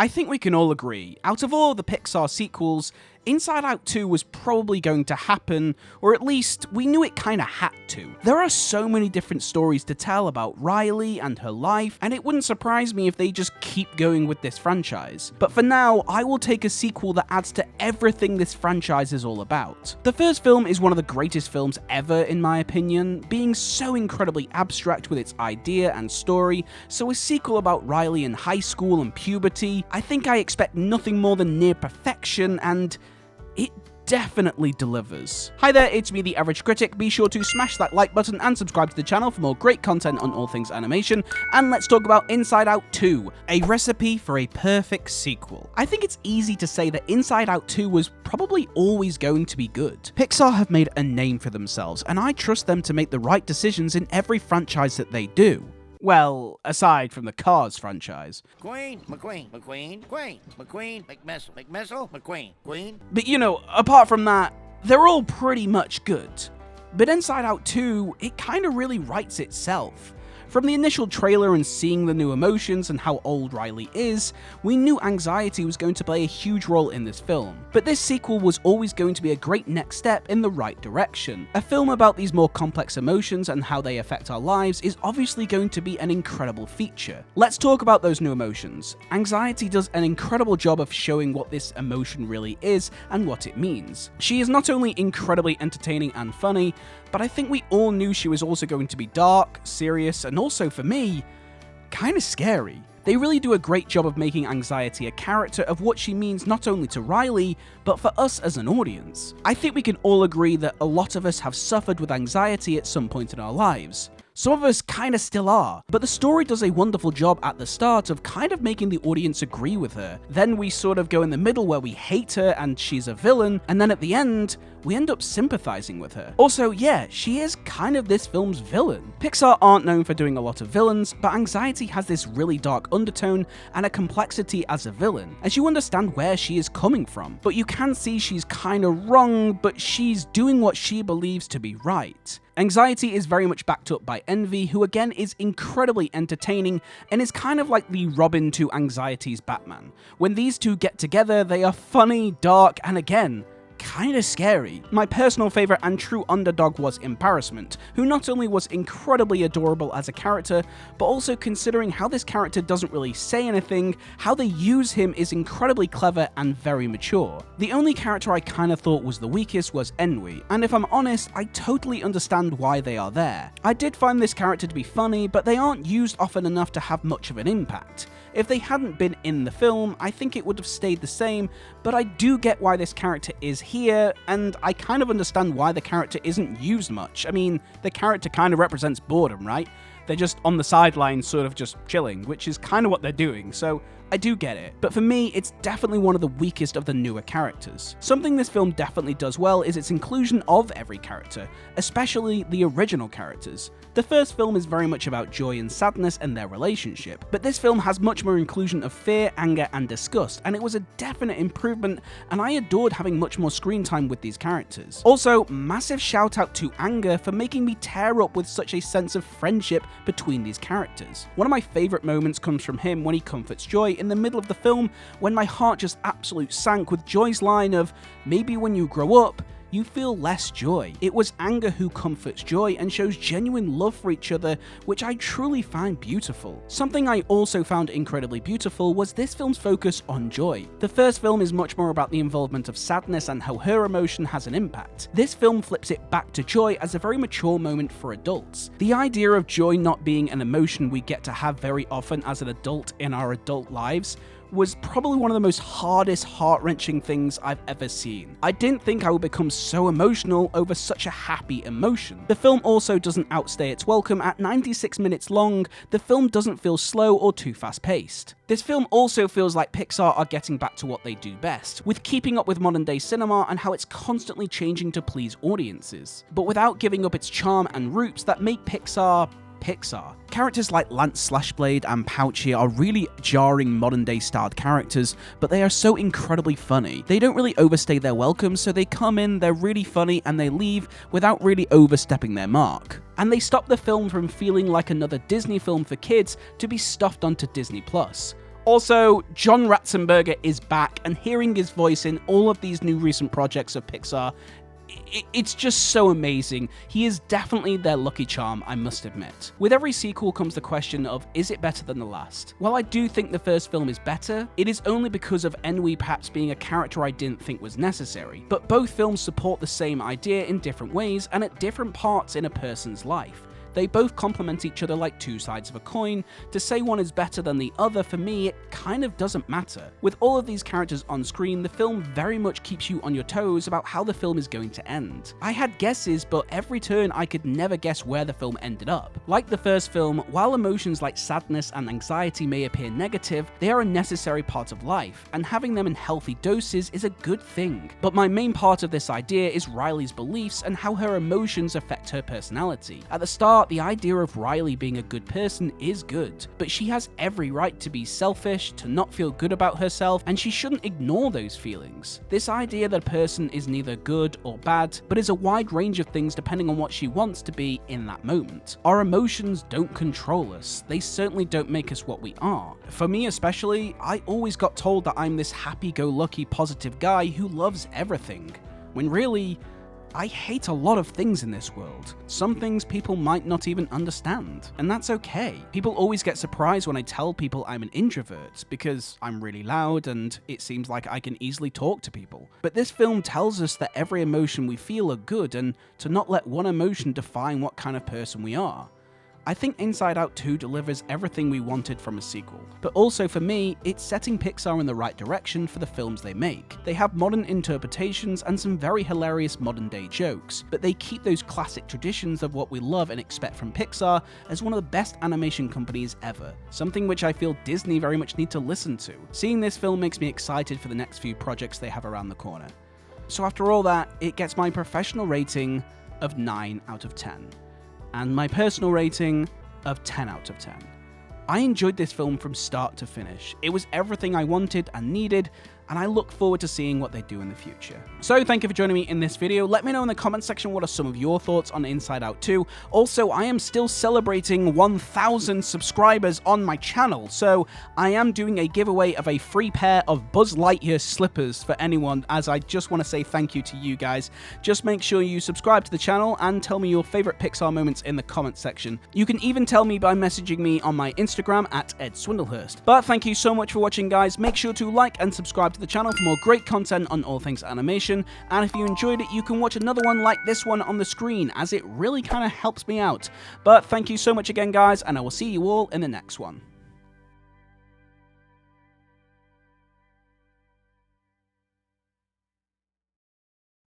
I think we can all agree, out of all the Pixar sequels, Inside Out 2 was probably going to happen, or at least we knew it kinda had to. There are so many different stories to tell about Riley and her life, and it wouldn't surprise me if they just keep going with this franchise. But for now, I will take a sequel that adds to everything this franchise is all about. The first film is one of the greatest films ever in my opinion, being so incredibly abstract with its idea and story, so a sequel about Riley in high school and puberty, I think I expect nothing more than near perfection, and it definitely delivers. Hi there, it's me, the Average Critic. Be sure to smash that like button and subscribe to the channel for more great content on all things animation, and let's talk about Inside Out 2, a recipe for a perfect sequel. I think it's easy to say that Inside Out 2 was probably always going to be good. Pixar have made a name for themselves, and I trust them to make the right decisions in every franchise that they do. Well, aside from the Cars franchise. McQueen, McQueen. But you know, apart from that, they're all pretty much good. But Inside Out 2, it kinda really writes itself. From the initial trailer and seeing the new emotions and how old Riley is, we knew anxiety was going to play a huge role in this film. But this sequel was always going to be a great next step in the right direction. A film about these more complex emotions and how they affect our lives is obviously going to be an incredible feature. Let's talk about those new emotions. Anxiety does an incredible job of showing what this emotion really is and what it means. She is not only incredibly entertaining and funny, but I think we all knew she was also going to be dark, serious, and also, for me, kinda scary. They really do a great job of making Anxiety a character of what she means not only to Riley, but for us as an audience. I think we can all agree that a lot of us have suffered with anxiety at some point in our lives. Some of us kinda still are, but the story does a wonderful job at the start of kind of making the audience agree with her. Then we sort of go in the middle where we hate her and she's a villain, and then at the end, we end up sympathizing with her. Also, yeah, she is kind of this film's villain. Pixar aren't known for doing a lot of villains, but Anxiety has this really dark undertone and a complexity as a villain, as you understand where she is coming from. But you can see she's kinda wrong, but she's doing what she believes to be right. Anxiety is very much backed up by Envy, who again is incredibly entertaining and is kind of like the Robin to Anxiety's Batman. When these two get together, they are funny, dark, and again, kinda scary. My personal favourite and true underdog was Embarrassment, who not only was incredibly adorable as a character, but also considering how this character doesn't really say anything, how they use him is incredibly clever and very mature. The only character I kinda thought was the weakest was Envy, and if I'm honest, I totally understand why they are there. I did find this character to be funny, but they aren't used often enough to have much of an impact. If they hadn't been in the film, I think it would have stayed the same, but I do get why this character is here, and I kind of understand why the character isn't used much. I mean, the character kind of represents boredom, right? They're just on the sidelines sort of just chilling, which is kind of what they're doing, so I do get it. But for me, it's definitely one of the weakest of the newer characters. Something this film definitely does well is its inclusion of every character, especially the original characters. The first film is very much about joy and sadness and their relationship, but this film has much more inclusion of fear, anger, and disgust, and it was a definite improvement, and I adored having much more screen time with these characters. Also, massive shout out to Anger for making me tear up with such a sense of friendship between these characters. One of my favourite moments comes from him when he comforts Joy in the middle of the film, when my heart just absolute sank with Joy's line of, "Maybe when you grow up, you feel less joy." It was Anger who comforts Joy and shows genuine love for each other, which I truly find beautiful. Something I also found incredibly beautiful was this film's focus on Joy. The first film is much more about the involvement of sadness and how her emotion has an impact. This film flips it back to Joy as a very mature moment for adults. The idea of joy not being an emotion we get to have very often as an adult in our adult lives was probably one of the most hardest, heart-wrenching things I've ever seen. I didn't think I would become so emotional over such a happy emotion. The film also doesn't outstay its welcome. At 96 minutes long, the film doesn't feel slow or too fast-paced. This film also feels like Pixar are getting back to what they do best, with keeping up with modern-day cinema and how it's constantly changing to please audiences, but without giving up its charm and roots that make Pixar. Characters like Lance Slashblade and Pouchy are really jarring modern-day styled characters, but they are so incredibly funny. They don't really overstay their welcome, so they come in, they're really funny, and they leave without really overstepping their mark. And they stop the film from feeling like another Disney film for kids to be stuffed onto Disney+. Also, John Ratzenberger is back, and hearing his voice in all of these new recent projects of Pixar, it's just so amazing. He is definitely their lucky charm, I must admit. With every sequel comes the question of, is it better than the last? While I do think the first film is better, it is only because of Ennui perhaps being a character I didn't think was necessary. But both films support the same idea in different ways and at different parts in a person's life. They both complement each other like two sides of a coin. To say one is better than the other, for me, it kind of doesn't matter. With all of these characters on screen, the film very much keeps you on your toes about how the film is going to end. I had guesses, but every turn I could never guess where the film ended up. Like the first film, while emotions like sadness and anxiety may appear negative, they are a necessary part of life, and having them in healthy doses is a good thing. But my main part of this idea is Riley's beliefs and how her emotions affect her personality. At the start, the idea of Riley being a good person is good, but she has every right to be selfish, to not feel good about herself, and she shouldn't ignore those feelings. This idea that a person is neither good or bad, but is a wide range of things depending on what she wants to be in that moment. Our emotions don't control us. They certainly don't make us what we are. For me especially, I always got told that I'm this happy-go-lucky positive guy who loves everything, when really, I hate a lot of things in this world. Some things people might not even understand, and that's okay. People always get surprised when I tell people I'm an introvert, because I'm really loud and it seems like I can easily talk to people. But this film tells us that every emotion we feel are good, and to not let one emotion define what kind of person we are. I think Inside Out 2 delivers everything we wanted from a sequel, but also for me, it's setting Pixar in the right direction for the films they make. They have modern interpretations and some very hilarious modern day jokes, but they keep those classic traditions of what we love and expect from Pixar as one of the best animation companies ever, something which I feel Disney very much need to listen to. Seeing this film makes me excited for the next few projects they have around the corner. So after all that, it gets my professional rating of 9 out of 10. And my personal rating of 10 out of 10. I enjoyed this film from start to finish. It was everything I wanted and needed, and I look forward to seeing what they do in the future. So thank you for joining me in this video. Let me know in the comment section what are some of your thoughts on Inside Out 2. Also, I am still celebrating 1,000 subscribers on my channel, so I am doing a giveaway of a free pair of Buzz Lightyear slippers for anyone, as I just want to say thank you to you guys. Just make sure you subscribe to the channel and tell me your favorite Pixar moments in the comment section. You can even tell me by messaging me on my Instagram at Ed Swindlehurst. But thank you so much for watching, guys. Make sure to like and subscribe to the channel for more great content on all things animation, and if you enjoyed it, you can watch another one like this one on the screen, as it really kind of helps me out. But thank you so much again, guys, and I will see you all in the next one.